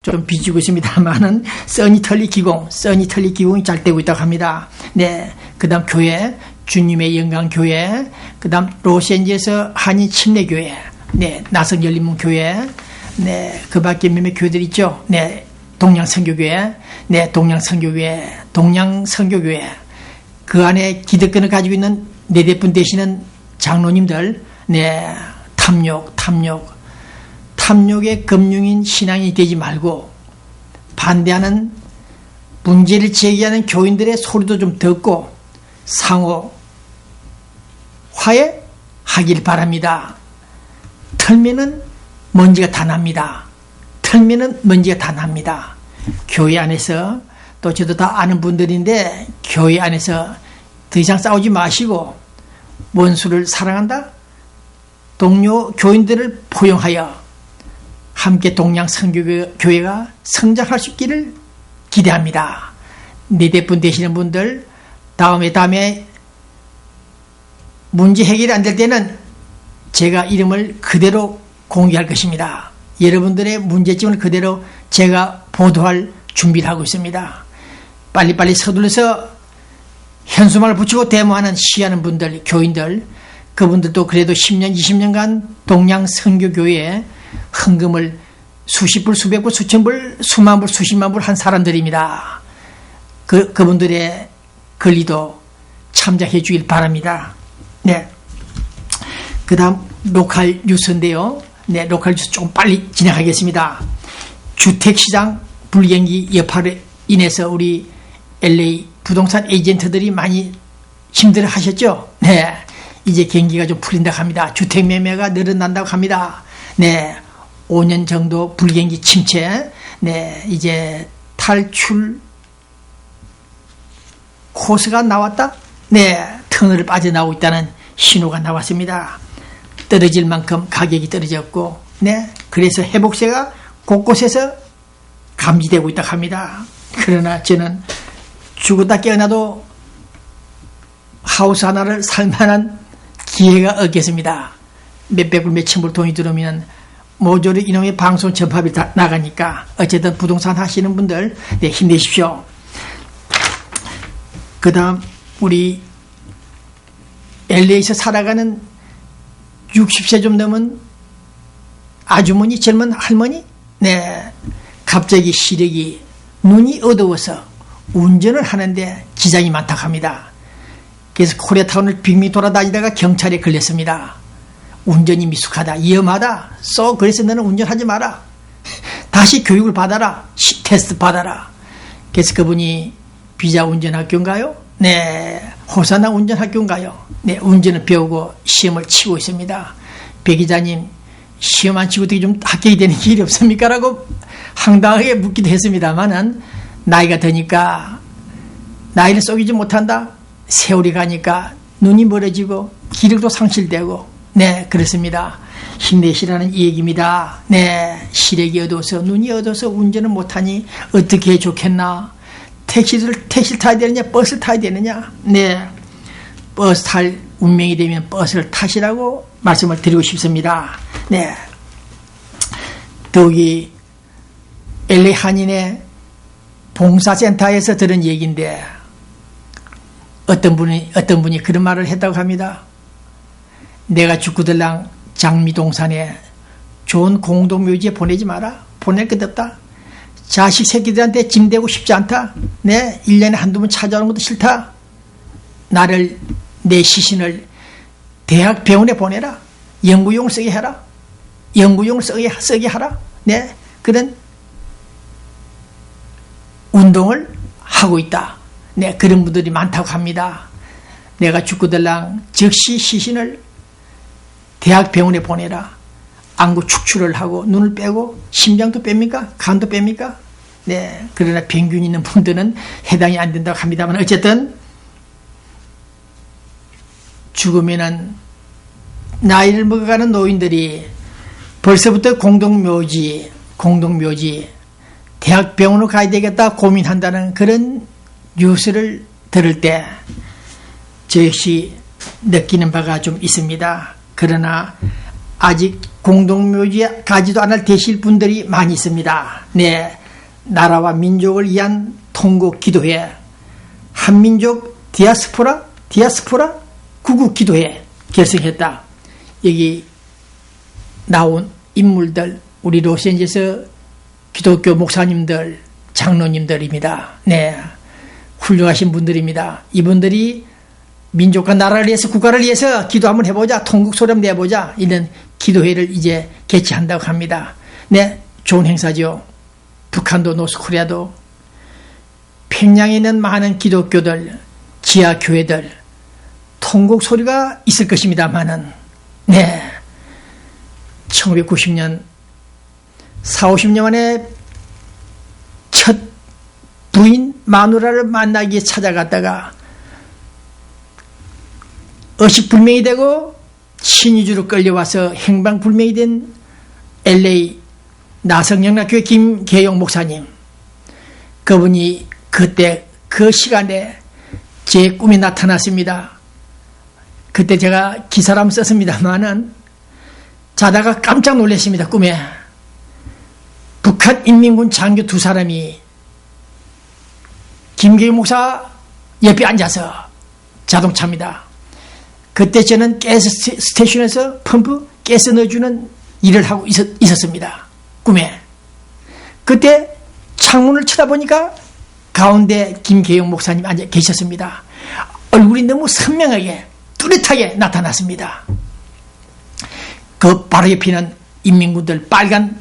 좀 비지고 있습니다만은 써니털리 기공이 잘 되고 있다고 합니다. 네, 그다음 교회, 주님의 영광 교회, 그다음 로스앤젤레스 한인 침례 교회, 네, 나성 열린문 교회, 네, 그밖에 몇몇 교회들 있죠. 네, 동양 선교교회, 네, 동양 선교교회. 그 안에 기득권을 가지고 있는 네대분 되시는 장로님들, 네, 탐욕의 금융인 신앙이 되지 말고 반대하는 문제를 제기하는 교인들의 소리도 좀 듣고 상호 화해하길 바랍니다. 털면은 먼지가 다 납니다. 교회 안에서 또 저도 다 아는 분들인데 교회 안에서 더 이상 싸우지 마시고 원수를 사랑한다. 동료 교인들을 포용하여 함께 동양 선교교회가 성장할 수 있기를 기대합니다. 네대분 되시는 분들 다음에 문제 해결이 안 될 때는 제가 이름을 그대로 공개할 것입니다. 여러분들의 문제점을 그대로 제가 보도할 준비를 하고 있습니다. 빨리빨리 서둘러서 현수막을 붙이고 데모하는 시하는 분들, 교인들, 그분들도 그래도 10년, 20년간 동양 선교교회에 헌금을 수십 불, 수백 불, 수천 불, 수만 불, 수십만 불 한 사람들입니다. 그분들의 권리도 참작해 주길 바랍니다. 네. 그 다음, 로컬 뉴스인데요. 네, 로컬 뉴스 조금 빨리 진행하겠습니다. 주택시장 불경기 여파로 인해서 우리 LA 부동산 에이전트들이 많이 힘들어 하셨죠? 네. 이제 경기가 좀 풀린다고 합니다. 주택 매매가 늘어난다고 합니다. 네. 5년 정도 불경기 침체. 네. 이제 탈출 코스가 나왔다? 네. 터널을 빠져나오고 있다는 신호가 나왔습니다. 떨어질 만큼 가격이 떨어졌고, 네. 그래서 회복세가 곳곳에서 감지되고 있다고 합니다. 그러나 저는 죽었다 깨어나도 하우스 하나를 살 만한 기회가 없겠습니다. 몇백 불, 몇천 불 돈이 들어오면 모조리 이놈의 방송 전파비 다 나가니까 어쨌든 부동산 하시는 분들, 네, 힘내십시오. 그 다음, 우리 LA에서 살아가는 60세 좀 넘은 아주머니, 젊은 할머니, 네, 갑자기 시력이 눈이 어두워서 운전을 하는데 지장이 많다고 합니다. 그래서 코리아타운을 빙빙 돌아다니다가 경찰에 걸렸습니다. 운전이 미숙하다, 위험하다, 그래서 너는 운전하지 마라. 다시 교육을 받아라, 테스트 받아라. 그래서 그분이 비자 운전학교인가요? 네, 호사나 운전학교인가요? 네, 운전을 배우고 시험을 치고 있습니다. 배 기자님, 시험 안 치고 어떻게 좀 합격이 되는 길이 없습니까? 라고 황당하게 묻기도 했습니다만은 나이가 드니까 나이를 속이지 못한다. 세월이 가니까 눈이 멀어지고 기력도 상실되고, 네, 그렇습니다. 힘내시라는 이 얘기입니다. 네, 시력이 어두워서 눈이 어두워서 운전을 못하니 어떻게 해 좋겠나. 택시를 타야 되느냐, 버스를 타야 되느냐. 네, 버스 탈 운명이 되면 버스를 타시라고 말씀을 드리고 싶습니다. 네, 더욱이 LA 한인의 봉사센터에서 들은 얘기인데 어떤 분이 그런 말을 했다고 합니다. 내가 죽고들랑 장미동산에 좋은 공동묘지에 보내지 마라. 보낼 것 없다. 자식 새끼들한테 짐 되고 싶지 않다. 네, 1년에 한두 번 찾아오는 것도 싫다. 내 시신을 대학 병원에 보내라. 연구용을 쓰게 해라. 연구용을 쓰게 하라. 네, 그런 운동을 하고 있다. 네, 그런 분들이 많다고 합니다. 내가 죽고들랑 즉시 시신을 대학 병원에 보내라. 안구 축출을 하고 눈을 빼고 심장도 뺍니까? 간도 뺍니까? 네, 그러나 병균 있는 분들은 해당이 안 된다고 합니다만 어쨌든 죽으면은 나이를 먹어가는 노인들이 벌써부터 공동묘지 대학병원으로 가야 되겠다 고민한다는 그런 뉴스를 들을 때 저 역시 느끼는 바가 좀 있습니다. 그러나 아직 공동묘지에 가지도 않을 되실 분들이 많이 있습니다. 네, 나라와 민족을 위한 통곡 기도회, 한민족 디아스포라 구국 기도회 결성했다. 여기 나온 인물들, 우리 로스앤젤레스 기독교 목사님들, 장로님들입니다. 네, 훌륭하신 분들입니다. 이분들이 민족과 나라를 위해서, 국가를 위해서 기도 한번 해보자, 통곡 소리 한번 내보자, 이런 기도회를 이제 개최한다고 합니다. 네, 좋은 행사죠. 북한도 노스코리아도 평양에 있는 많은 기독교들, 지하교회들 통곡 소리가 있을 것입니다만은, 네, 1990년 40-50년 만에 첫 부인 마누라를 만나기 위해 찾아갔다가 의식불명이 되고 신의주로 끌려와서 행방불명이 된 LA 나성영락교회 김계용 목사님, 그분이 그때 그 시간에 제 꿈에 나타났습니다. 그때 제가 기사를 한번 썼습니다만은 자다가 깜짝 놀랐습니다. 꿈에 북한 인민군 장교 2사람이 김계용 목사 옆에 앉아서 자동차입니다. 그때 저는 가스 스테이션에서 펌프 가스 넣어주는 일을 하고 있었습니다. 꿈에. 그때 창문을 쳐다보니까 가운데 김계용 목사님 앉아 계셨습니다. 얼굴이 너무 선명하게 뚜렷하게 나타났습니다. 그 바로 옆에는 인민군들 빨간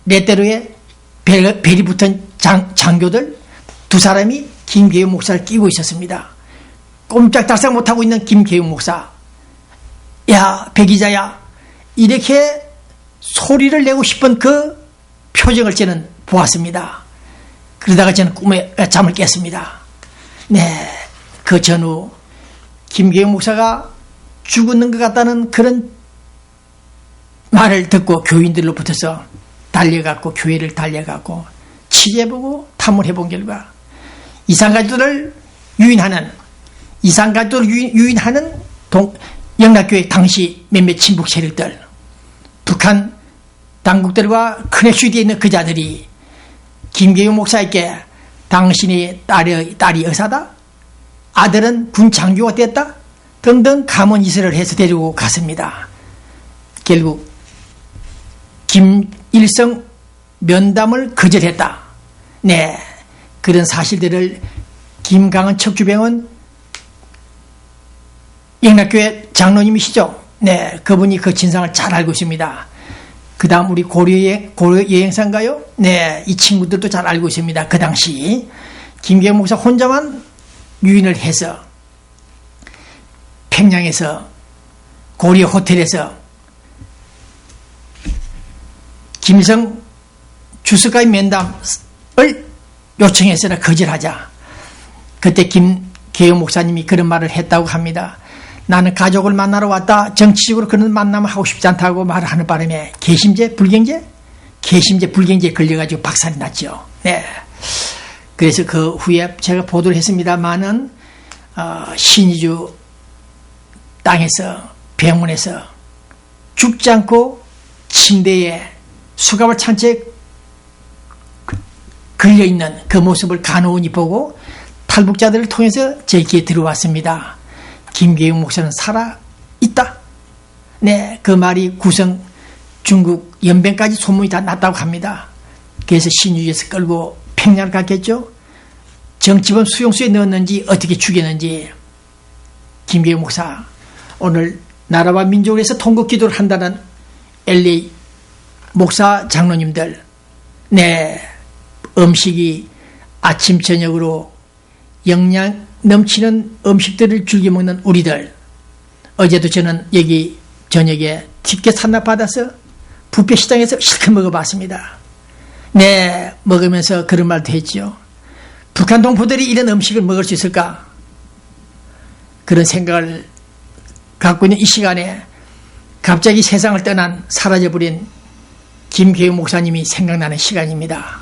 렛대로에 벨이 붙은 장교들 2사람이 김계용 목사를 끼고 있었습니다. 꼼짝달싹 못하고 있는 김계용 목사, 야 백이자야, 이렇게 소리를 내고 싶은 그 표정을 저는 보았습니다. 그러다가 저는 꿈에 잠을 깼습니다. 네, 그 전후 김계용 목사가 죽는 것 같다는 그런 말을 듣고 교인들로부터서 달려갔고, 교회를 달려갔고 취재해보고 탐문해본 결과 이산가족들을 유인하는 영락교회 당시 몇몇 친북 세력들, 북한 당국들과 커넥션이 되어 있는 그 자들이 김계용 목사에게 당신의 딸이 의사다, 아들은 군 장교가 됐다 등등 감언 이설을 해서 데리고 갔습니다. 결국 김일성 면담을 거절했다. 네, 그런 사실들을 김강은 척주병은 영락교회 장로님이시죠. 네, 그분이 그 진상을 잘 알고 있습니다. 그 다음 우리 고려 여행사인가요? 네, 이 친구들도 잘 알고 있습니다. 그 당시 김계용 목사 혼자만 유인을 해서 평양에서 고려 호텔에서 김일성 주석과의 면담을 요청했으나 거절하자 그때 김계용 목사님이 그런 말을 했다고 합니다. 나는 가족을 만나러 왔다, 정치적으로 그런 만남을 하고 싶지 않다고 말을 하는 바람에 개심제 불경제에 걸려가지고 박살이 났죠. 네. 그래서 그 후에 제가 보도를 했습니다만은 신의주 땅에서 병원에서 죽지 않고 침대에 수갑을 찬 채 걸려있는 그 모습을 간호원이 보고 탈북자들을 통해서 제 귀에 들어왔습니다. 김계용 목사는 살아있다. 네, 그 말이 구성 중국 연변까지 소문이 다 났다고 합니다. 그래서 신의주에서 끌고 평양을 갔겠죠. 정치범 수용소에 넣었는지 어떻게 죽였는지. 김계용 목사 오늘 나라와 민족을 위해서 통곡 기도를 한다는 LA 목사 장로님들, 네, 음식이 아침 저녁으로 영양 넘치는 음식들을 즐겨 먹는 우리들, 어제도 저는 여기 저녁에 티켓 하나 받아서 뷔페 시장에서 실컷 먹어봤습니다. 네, 먹으면서 그런 말도 했죠. 북한 동포들이 이런 음식을 먹을 수 있을까? 그런 생각을 갖고 있는 이 시간에 갑자기 세상을 떠난 사라져버린 김계용 목사님이 생각나는 시간입니다.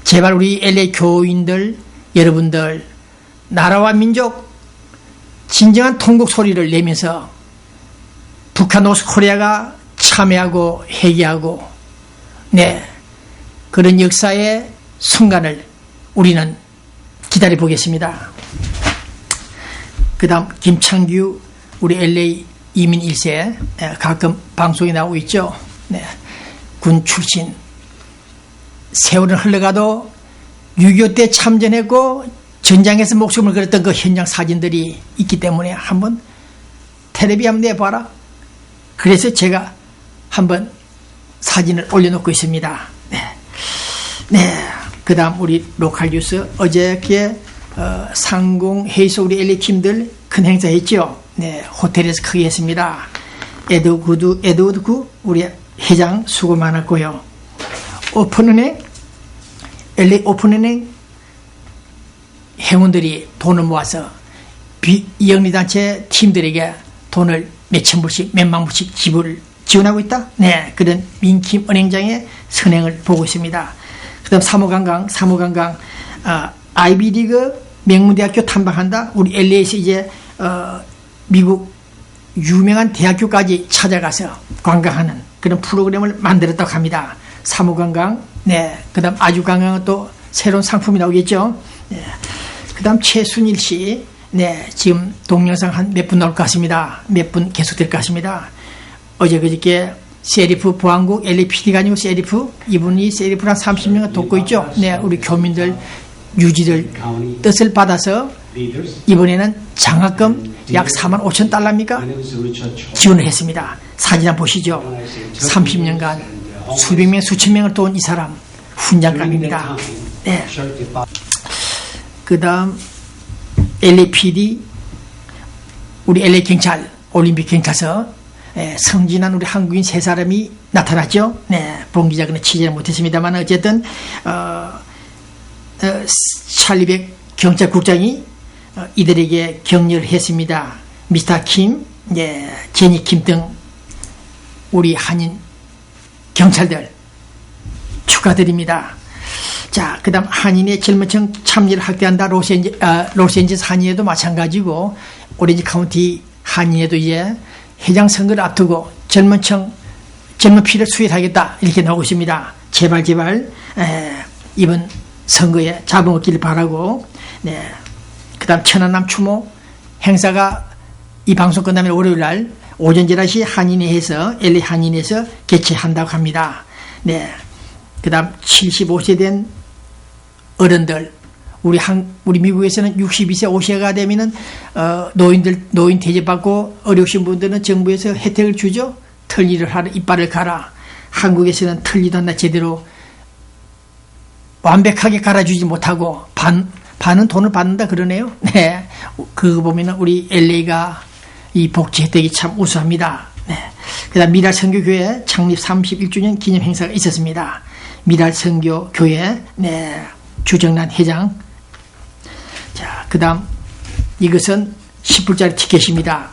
제발 우리 LA 교인들 여러분들, 나라와 민족 진정한 통곡 소리를 내면서 북한 노스코리아가 참여하고 회개하고 네 그런 역사의 순간을 우리는 기다려 보겠습니다. 그 다음 김창규 우리 LA 이민 1세 가끔 방송에 나오고 있죠. 네. 군 출신 세월은 흘러가도 6.25 때 참전했고 전장에서 목숨을 걸었던 그 현장 사진들이 있기 때문에 한번 텔레비 한번 내봐라. 그래서 제가 한번 사진을 올려놓고 있습니다. 네. 네. 그 다음 우리 로컬 뉴스 어저께 상공회의소 우리 LA 팀들 큰 행사 했죠. 네. 호텔에서 크게 했습니다. 에드워드 구 우리 회장 수고 많았고요. 오픈은행 LA 오픈은행 회원들이 돈을 모아서 비영리단체 팀들에게 돈을 몇천 불씩 몇만 불씩 지원하고 있다. 네, 그런 민킴 은행장의 선행을 보고 있습니다. 그다음 사모관광 아이비리그 명문대학교 탐방한다. 우리 LA에서 이제 미국 유명한 대학교까지 찾아가서 관광하는 그런 프로그램을 만들었다고 합니다. 사모관광, 네, 그다음 아주관광은 또 새로운 상품이 나오겠죠. 네. 그다음 최순일 씨, 네, 지금 동영상 한 몇 분 나올 것 같습니다. 몇 분 계속될 것 같습니다. 어제 그저께 세리프 보안국 LAPD가 아니고 세리프 이분이 세리프를 한 30명을 돕고 있죠. 네, 우리 교민들 유지들 뜻을 받아서 이번에는 장학금 약 45,000달러입니까? 지원을 했습니다. 사진 한번 보시죠. 30년간 수백 명, 수천 명을 도운 이 사람 훈장감입니다. 네. 그 다음 LAPD 우리 LA 경찰 올림픽 경찰서 성진한 우리 한국인 세 사람이 나타났죠. 네, 본 기자 그는 취재를 못했습니다만 어쨌든 찰리백 경찰국장이 이들에게 격려를 했습니다. 미스터 킴, 예, 제니 킴 등 우리 한인 경찰들 축하드립니다. 자, 그 다음 한인의 젊은층 참여를 확대한다. 로스앤젤레스 한인에도 마찬가지고 오렌지 카운티 한인에도 이제 회장 선거를 앞두고 젊은 피를 수혈하겠다 이렇게 나오고 있습니다. 제발 이번 선거에 잡음 얻기를 바라고. 네. 그 다음 천안남 추모 행사가 이 방송 끝나면 월요일날 오전 11시 한인회에서 LA 한인회에서 개최한다고 합니다. 네. 그 다음 75세 된 어른들 우리 미국에서는 62세 5세가 되면은 노인 대접받고 어려우신 분들은 정부에서 혜택을 주죠. 틀니를 하라 이빨을 가라. 한국에서는 틀니도 하나 제대로 완벽하게 갈아주지 못하고 반은 돈을 받는다 그러네요. 네, 그거 보면은 우리 LA가 이 복지 혜택이 참 우수합니다. 네. 그다음 미랄 선교교회 창립 31주년 기념 행사가 있었습니다. 미랄 선교교회 네, 주정란 회장. 자, 그다음 이것은 10불짜리 티켓입니다.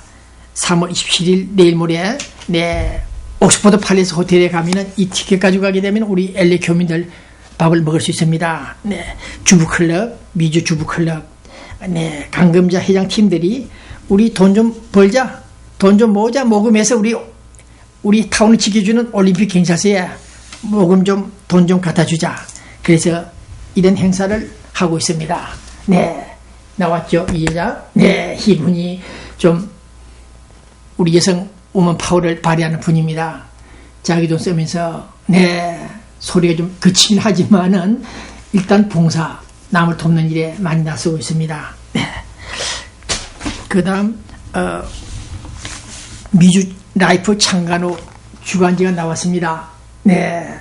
3월 27일 내일 모레 네, 옥스퍼드 팔레스 호텔에 가면은 이 티켓 가지고 가게 되면 우리 LA 교민들 밥을 먹을 수 있습니다. 네, 주부클럽, 미주 주부클럽, 네, 강금자 회장 팀들이 우리 돈 좀 벌자, 돈 좀 모으자, 모금해서 우리 타운을 지켜주는 올림픽 경찰서에 모금 좀, 돈 좀 갖다 주자. 그래서 이런 행사를 하고 있습니다. 네, 나왔죠, 이 여자. 네, 이분이 좀 우리 여성 우먼 파워를 발휘하는 분입니다. 자기 돈 쓰면서, 네, 소리가 좀 그치긴 하지만은 일단 봉사, 남을 돕는 일에 많이 나서고 있습니다. 네. 그 다음, 미주 라이프 창간호 주간지가 나왔습니다. 네.